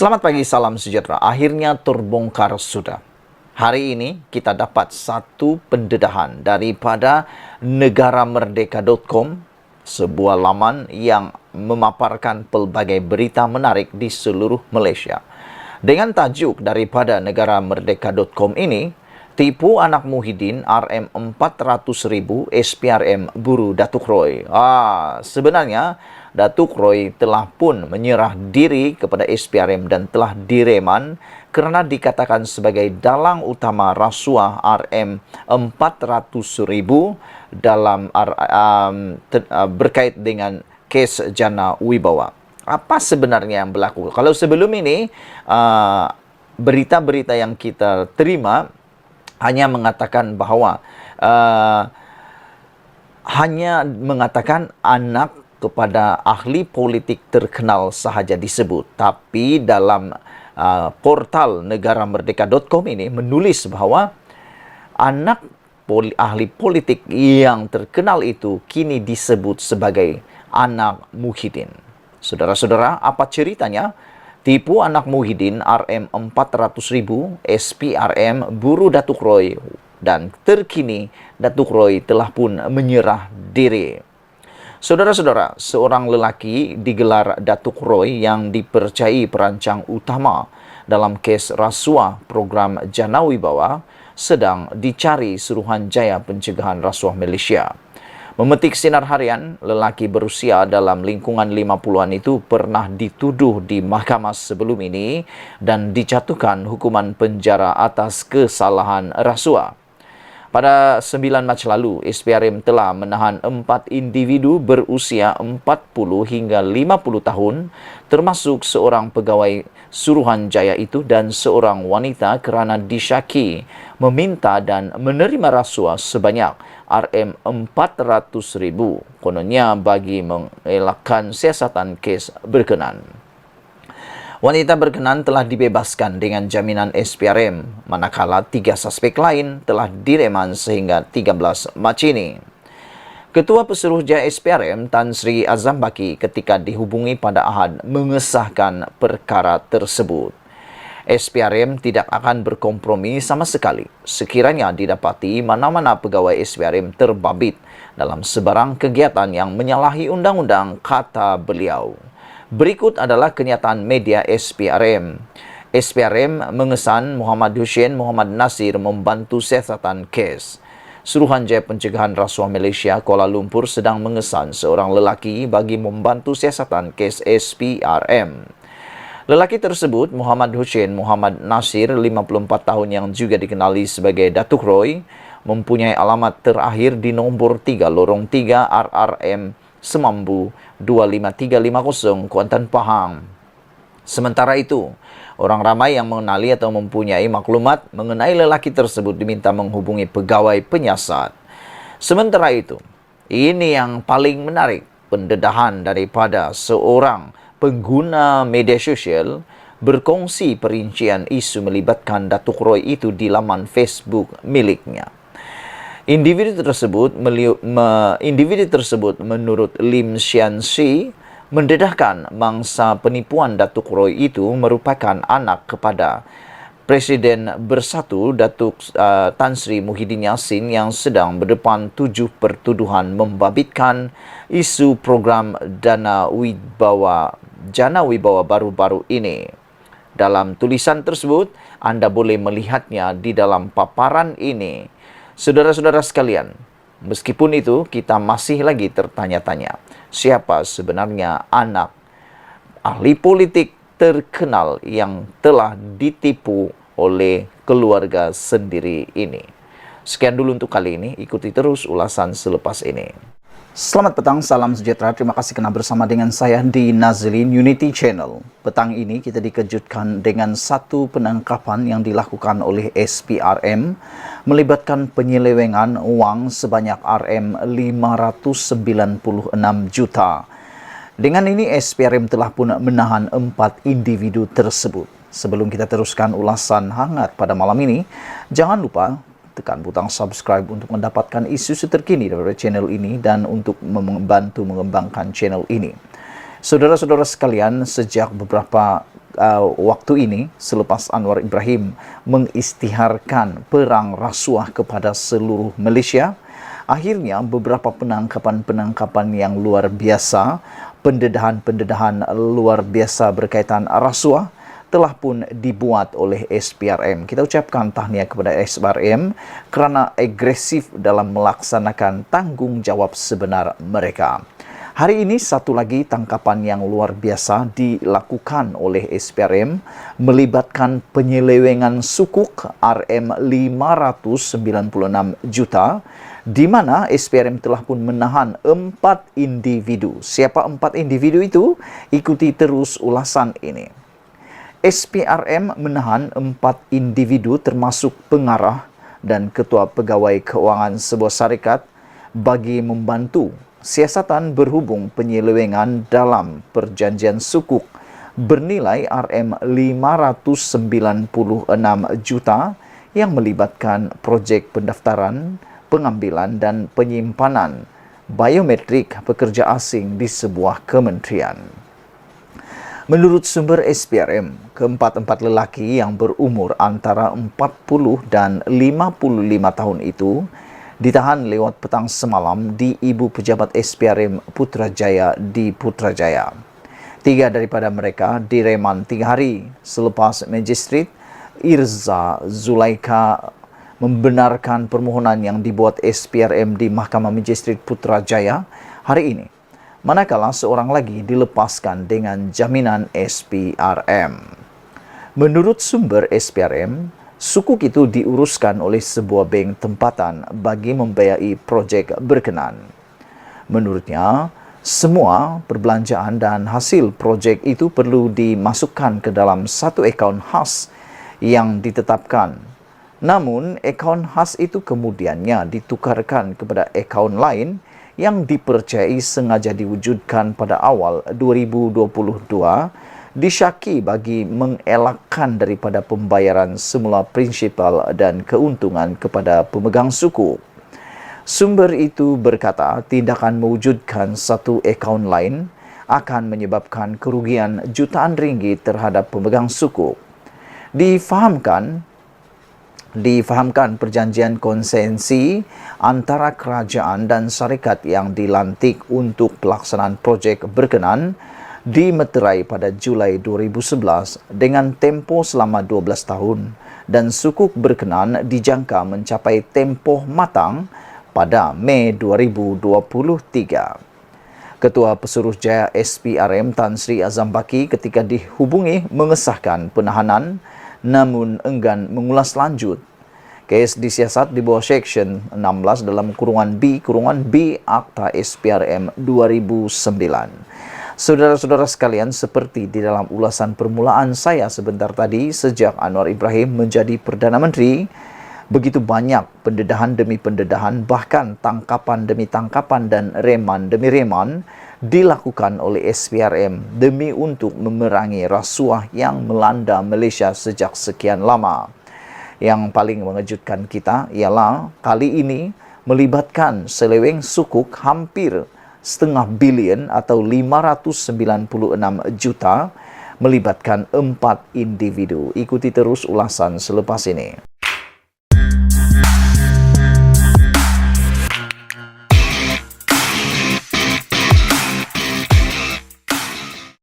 Selamat pagi, salam sejahtera. Akhirnya terbongkar sudah. Hari ini kita dapat satu pendedahan daripada negaramerdeka.com, sebuah laman yang memaparkan pelbagai berita menarik di seluruh Malaysia. Dengan tajuk daripada negaramerdeka.com ini, tipu anak Muhyiddin RM400,000 SPRM buru Datuk Roy. Sebenarnya Datuk Roy telah pun menyerah diri kepada SPRM dan telah direman kerana dikatakan sebagai dalang utama rasuah RM400,000 dalam berkait dengan kes Jana Wibawa. Apa sebenarnya yang berlaku? Kalau sebelum ini berita-berita yang kita terima hanya mengatakan bahawa anak kepada ahli politik terkenal sahaja disebut. Tapi dalam portal negaramerdeka.com ini menulis bahawa anak ahli politik yang terkenal itu kini disebut sebagai anak Muhyiddin. Saudara-saudara, apa ceritanya? Tipu anak Muhyiddin RM400,000 SPRM buru Datuk Roy, dan terkini Datuk Roy telah pun menyerah diri. Saudara-saudara, seorang lelaki digelar Datuk Roy yang dipercayai perancang utama dalam kes rasuah program Jana Wibawa sedang dicari Suruhanjaya Pencegahan Rasuah Malaysia. Memetik sinar harian, lelaki berusia dalam lingkungan 50-an itu pernah dituduh di mahkamah sebelum ini dan dijatuhkan hukuman penjara atas kesalahan rasuah. Pada 9 Mac lalu, SPRM telah menahan 4 individu berusia 40 hingga 50 tahun, termasuk seorang pegawai Suruhanjaya itu dan seorang wanita kerana disyaki meminta dan menerima rasuah sebanyak RM400,000, kononnya bagi mengelakkan siasatan kes berkenan. Wanita berkenan telah dibebaskan dengan jaminan SPRM, manakala 3 suspek lain telah direman sehingga 13 Mac ini. Ketua Pesuruhjaya SPRM Tan Sri Azam Baki ketika dihubungi pada Ahad mengesahkan perkara tersebut. SPRM tidak akan berkompromi sama sekali sekiranya didapati mana-mana pegawai SPRM terbabit dalam sebarang kegiatan yang menyalahi undang-undang, kata beliau. Berikut adalah kenyataan media SPRM. SPRM mengesan Muhammad Hussein Muhammad Nasir membantu siasatan kes. Suruhanjaya Pencegahan Rasuah Malaysia Kuala Lumpur sedang mengesan seorang lelaki bagi membantu siasatan kes SPRM. Lelaki tersebut, Muhammad Hussein Muhammad Nasir, 54 tahun yang juga dikenali sebagai Datuk Roy, mempunyai alamat terakhir di nombor 3 lorong 3 RRM Semambu 25350 Kuantan Pahang. Sementara itu, orang ramai yang mengenali atau mempunyai maklumat mengenai lelaki tersebut diminta menghubungi pegawai penyiasat. Sementara itu, ini yang paling menarik, pendedahan daripada seorang pengguna media sosial berkongsi perincian isu melibatkan Datuk Roy itu di laman Facebook miliknya. Individu tersebut menurut Lim Sian Si mendedahkan mangsa penipuan Datuk Roy itu merupakan anak kepada Presiden Bersatu Datuk Tan Sri Muhyiddin Yassin yang sedang berdepan 7 pertuduhan membabitkan isu program Jana Wibawa baru-baru ini. Dalam tulisan tersebut, anda boleh melihatnya di dalam paparan ini. Saudara-saudara sekalian, meskipun itu kita masih lagi tertanya-tanya, siapa sebenarnya anak ahli politik terkenal yang telah ditipu oleh keluarga sendiri ini. Sekian dulu untuk kali ini, ikuti terus ulasan selepas ini. Selamat petang, salam sejahtera. Terima kasih kerana bersama dengan saya di Nazlin Unity Channel. Petang ini kita dikejutkan dengan satu penangkapan yang dilakukan oleh SPRM melibatkan penyelewengan wang sebanyak RM596 juta. Dengan ini SPRM telah pun menahan 4 individu tersebut. Sebelum kita teruskan ulasan hangat pada malam ini, jangan lupa tekan butang subscribe untuk mendapatkan isu terkini dari channel ini dan untuk membantu mengembangkan channel ini. Saudara-saudara sekalian, sejak beberapa waktu ini selepas Anwar Ibrahim mengisytiharkan perang rasuah kepada seluruh Malaysia, akhirnya beberapa penangkapan-penangkapan yang luar biasa, pendedahan-pendedahan luar biasa berkaitan rasuah telah pun dibuat oleh SPRM. Kita ucapkan tahniah kepada SPRM kerana agresif dalam melaksanakan tanggungjawab sebenar mereka. Hari ini satu lagi tangkapan yang luar biasa dilakukan oleh SPRM melibatkan penyelewengan sukuk RM596 juta, di mana SPRM telah pun menahan 4 individu. Siapa 4 individu itu? Ikuti terus ulasan ini. SPRM menahan 4 individu termasuk pengarah dan ketua pegawai keuangan sebuah syarikat bagi membantu siasatan berhubung penyelewengan dalam perjanjian sukuk bernilai RM596 juta yang melibatkan projek pendaftaran, pengambilan dan penyimpanan biometrik pekerja asing di sebuah kementerian. Menurut sumber SPRM, keempat-empat lelaki yang berumur antara 40 dan 55 tahun itu ditahan lewat petang semalam di Ibu Pejabat SPRM Putrajaya di Putrajaya. 3 daripada mereka direman 3 hari selepas Magistrat Irza Zulaika membenarkan permohonan yang dibuat SPRM di Mahkamah Magistrat Putrajaya hari ini, manakala seorang lagi dilepaskan dengan jaminan SPRM. Menurut sumber SPRM, sukuk itu diuruskan oleh sebuah bank tempatan bagi membiayai projek berkenan. Menurutnya, semua perbelanjaan dan hasil projek itu perlu dimasukkan ke dalam satu akaun khas yang ditetapkan. Namun, akaun khas itu kemudiannya ditukarkan kepada akaun lain yang dipercayai sengaja diwujudkan pada awal 2022 disyaki bagi mengelakkan daripada pembayaran semula prinsipal dan keuntungan kepada pemegang suku. Sumber itu berkata tindakan mewujudkan satu akaun lain akan menyebabkan kerugian jutaan ringgit terhadap pemegang suku. Difahamkan perjanjian konsensi antara kerajaan dan syarikat yang dilantik untuk pelaksanaan projek berkenan dimeterai pada Julai 2011 dengan tempoh selama 12 tahun dan sukuk berkenan dijangka mencapai tempoh matang pada Mei 2023. Ketua Pesuruhjaya SPRM Tan Sri Azam Baki ketika dihubungi mengesahkan penahanan namun enggan mengulas lanjut. Kes disiasat di bawah Seksyen 16 dalam kurungan B Akta SPRM 2009. Saudara-saudara sekalian, seperti di dalam ulasan permulaan saya sebentar tadi, sejak Anwar Ibrahim menjadi Perdana Menteri, begitu banyak pendedahan demi pendedahan, bahkan tangkapan demi tangkapan dan reman demi reman dilakukan oleh SPRM demi untuk memerangi rasuah yang melanda Malaysia sejak sekian lama. Yang paling mengejutkan kita ialah kali ini melibatkan seleweng sukuk hampir setengah bilion atau 596 juta melibatkan 4 individu. Ikuti terus ulasan selepas ini.